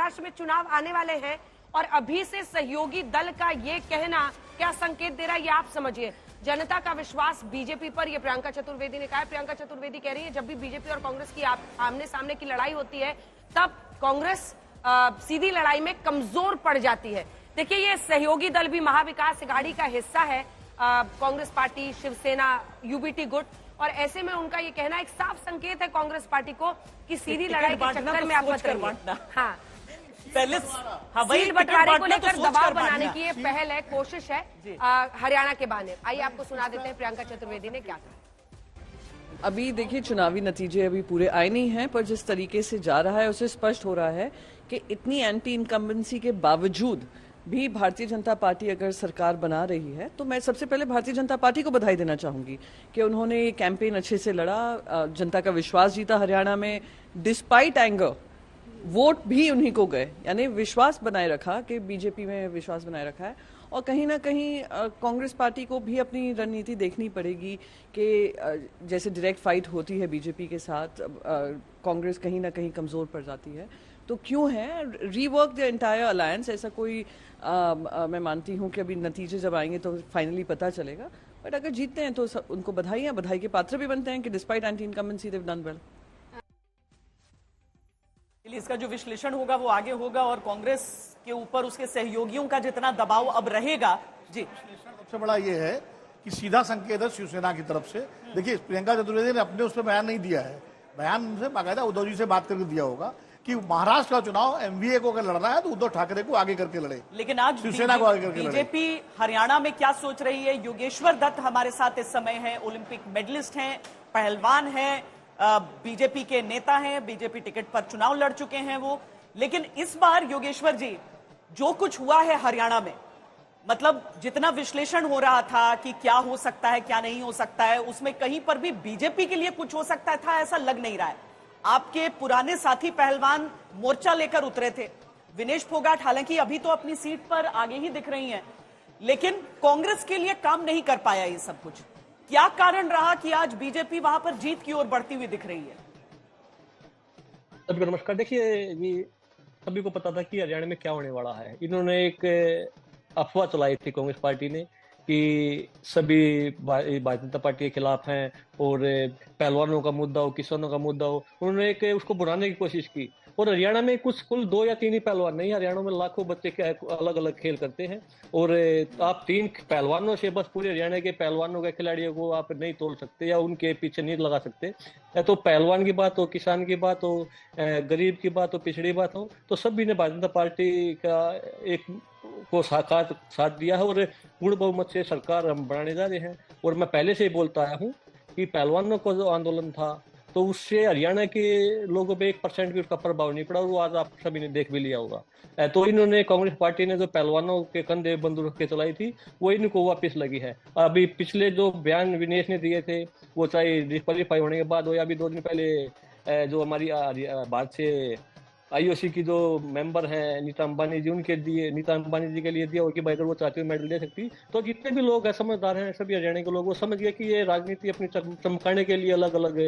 महाराष्ट्र में चुनाव आने वाले हैं और अभी से सहयोगी दल का ये कहना क्या संकेत दे रहा है, ये आप समझिए। जनता का विश्वास बीजेपी पर, ये प्रियंका चतुर्वेदी ने कहा है। प्रियंका चतुर्वेदी कह रही है जब भी बीजेपी और कांग्रेस की आमने सामने की लड़ाई होती है तब कांग्रेस सीधी लड़ाई में कमजोर पड़ जाती है। देखिए, ये सहयोगी दल भी महाविकास अघाड़ी का हिस्सा है, कांग्रेस पार्टी, शिवसेना, यूबीटी गुट, और ऐसे में उनका ये कहना एक साफ संकेत है कांग्रेस पार्टी को कि सीधी लड़ाई के चक्कर में आप मत रहिए। हाँ, पहले सीट बंटवारे को लेकर दबाव बनाने की ये पहल है, कोशिश है हरियाणा के बहाने। आइए आपको सुना देते हैं प्रियंका चतुर्वेदी ने क्या कहा। अभी देखिए, चुनावी नतीजे अभी पूरे आए नहीं हैं, पर जिस तरीके से जा रहा है उससे स्पष्ट हो रहा है कि इतनी एंटी इनकम्बेंसी के बावजूद भी भारतीय जनता पार्टी अगर सरकार बना रही है तो मैं सबसे पहले भारतीय जनता पार्टी को बधाई देना चाहूंगी कि उन्होंने ये कैंपेन अच्छे से लड़ा, जनता का विश्वास जीता हरियाणा में, डिस्पाइट एंगर वोट भी उन्हीं को गए, यानी विश्वास बनाए रखा कि बीजेपी में विश्वास बनाए रखा है। और कहीं ना कहीं कांग्रेस पार्टी को भी अपनी रणनीति देखनी पड़ेगी कि जैसे डायरेक्ट फाइट होती है बीजेपी के साथ, कांग्रेस कहीं ना कहीं कमजोर पड़ जाती है, तो क्यों है रीवर्क द एंटायर अलायंस। ऐसा कोई मैं मानती हूं कि अभी नतीजे जब आएंगे तो फाइनली पता चलेगा, बट अगर जीतते हैं तो उनको बधाई के पात्र भी बनते हैं कि despite anti incumbency they have done well. इसका जो विश्लेषण होगा वो आगे होगा और कांग्रेस के ऊपर उसके सहयोगियों का जितना दबाव अब रहेगा। जी, सबसे बड़ा ये है कि सीधा संकेत है शिवसेना की तरफ से। देखिए, प्रियंका चतुर्वेदी ने अपने उस पर बयान नहीं दिया है, बयान उनसे बाकायदा उद्धव जी से बात करके दिया होगा कि महाराष्ट्र का चुनाव एमवीए को अगर लड़ना है तो उद्धव ठाकरे को आगे करके लड़े, लेकिन आज शिवसेना को आगे करके लड़े। बीजेपी हरियाणा में क्या सोच रही है? योगेश्वर दत्त हमारे साथ इस समय है, ओलंपिक मेडलिस्ट हैं, पहलवान हैं, बीजेपी के नेता हैं, बीजेपी टिकट पर चुनाव लड़ चुके हैं वो। लेकिन इस बार योगेश्वर जी, जो कुछ हुआ है हरियाणा में, मतलब जितना विश्लेषण हो रहा था कि क्या हो सकता है क्या नहीं हो सकता है, उसमें कहीं पर भी बीजेपी के लिए कुछ हो सकता था ऐसा लग नहीं रहा है। आपके पुराने साथी पहलवान मोर्चा लेकर उतरे थे, विनेश फोगाट हालांकि अभी तो अपनी सीट पर आगे ही दिख रही हैं, लेकिन कांग्रेस के लिए काम नहीं कर पाया ये सब कुछ। क्या कारण रहा कि आज बीजेपी वहां पर जीत की ओर बढ़ती हुई दिख रही है? सभी को नमस्कार। देखिए, ये सभी को पता था कि हरियाणा में क्या होने वाला है। इन्होंने एक अफवाह चलाई थी कांग्रेस पार्टी ने कि सभी भारतीय जनता पार्टी के खिलाफ हैं और पहलवानों का मुद्दा हो, किसानों का मुद्दा हो, उन्होंने एक उसको बुराने की कोशिश की। और हरियाणा में कुल 2 या 3 ही पहलवान नहीं, हरियाणा में लाखों बच्चे अलग अलग खेल करते हैं और आप 3 पहलवानों से बस पूरे हरियाणा के पहलवानों के खिलाड़ियों को आप नहीं तोड़ सकते या उनके पीछे नहीं लगा सकते। या तो पहलवान की बात हो, किसान की बात हो, गरीब की बात हो, पिछड़ी बात हो, तो सभी ने भारतीय जनता पार्टी का एक को साथ दिया है और पूर्ण बहुमत से सरकार हम बनाने जा रहे हैं। और मैं पहले से ही बोलता आया हूँ कि पहलवानों का जो आंदोलन था तो उससे हरियाणा के लोगों पे 1% भी उसका प्रभाव नहीं पड़ा और वो आज आप सभी ने देख भी लिया होगा। तो इन्होंने कांग्रेस पार्टी ने जो पहलवानों के कंधे बंदूक रख के चलाई थी वो इनको वापस लगी है। अभी पिछले जो बयान विनेश ने दिए थे वो चाहे डिस्क्वालीफाई होने के बाद हो या अभी 2 दिन पहले जो हमारी भारत से आईओसी की जो मेंबर हैं नीता अंबानी जी, उनके दिए, नीता अंबानी जी के लिए दिया और कि भाई अगर वो चाहती हो मेडल दे सकती। तो जितने भी लोग हैं समझदार हैं, सभी हरियाणा के लोग, वो समझ गए कि ये राजनीति अपनी चमकाने के लिए अलग अलग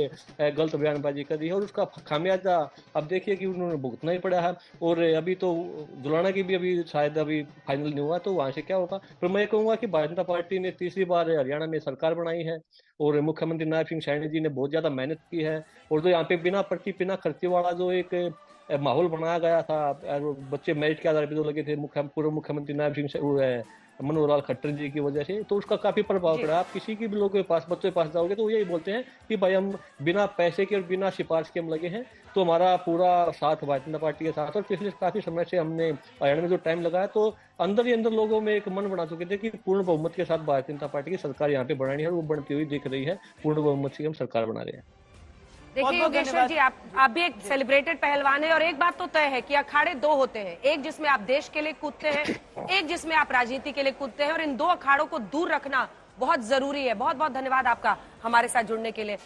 गलत बयानबाजी कर रही है और उसका खामियाजा अब देखिए कि उन्होंने भुगतना ही पड़ा है। और अभी तो जुलाना की भी अभी शायद अभी फाइनल नहीं हुआ तो वहां से क्या होगा। पर मैं कहूँगा कि भारतीय जनता पार्टी ने तीसरी बार हरियाणा में सरकार बनाई है और मुख्यमंत्री नायब सिंह सैनी जी ने बहुत ज्यादा मेहनत की है। और जो यहाँ पे बिना पर्ची बिना खर्चे वाला जो एक माहौल बनाया गया था, बच्चे मेरिट के आधार पर जो लगे थे पूर्व मुख्यमंत्री नायब सिंह मनोहर लाल खट्टर जी की वजह से, तो उसका काफी प्रभाव पड़ा। आप किसी की भी लोगों के पास, बच्चों के पास जाओगे तो यही बोलते हैं कि भाई हम बिना पैसे के और बिना सिफारिश के हम लगे हैं। तो हमारा पूरा साथ भारतीय जनता पार्टी के साथ और पिछले काफी समय से हमने हरियाणा में जो टाइम लगाया तो अंदर ही अंदर लोगों में एक मन बना चुके थे कि पूर्ण बहुमत के साथ भारतीय जनता पार्टी की सरकार यहाँ पे बनानी है और वो बनती हुई दिख रही है। पूर्ण बहुमत से हम सरकार बना रहे हैं। देखिए योगेश्वर जी, आप भी एक सेलिब्रेटेड पहलवान है और एक बात तो तय है कि अखाड़े 2 होते हैं, एक जिसमें आप देश के लिए कूदते हैं, एक जिसमें आप राजनीति के लिए कूदते हैं, और इन 2 अखाड़ों को दूर रखना बहुत जरूरी है। बहुत बहुत धन्यवाद आपका हमारे साथ जुड़ने के लिए।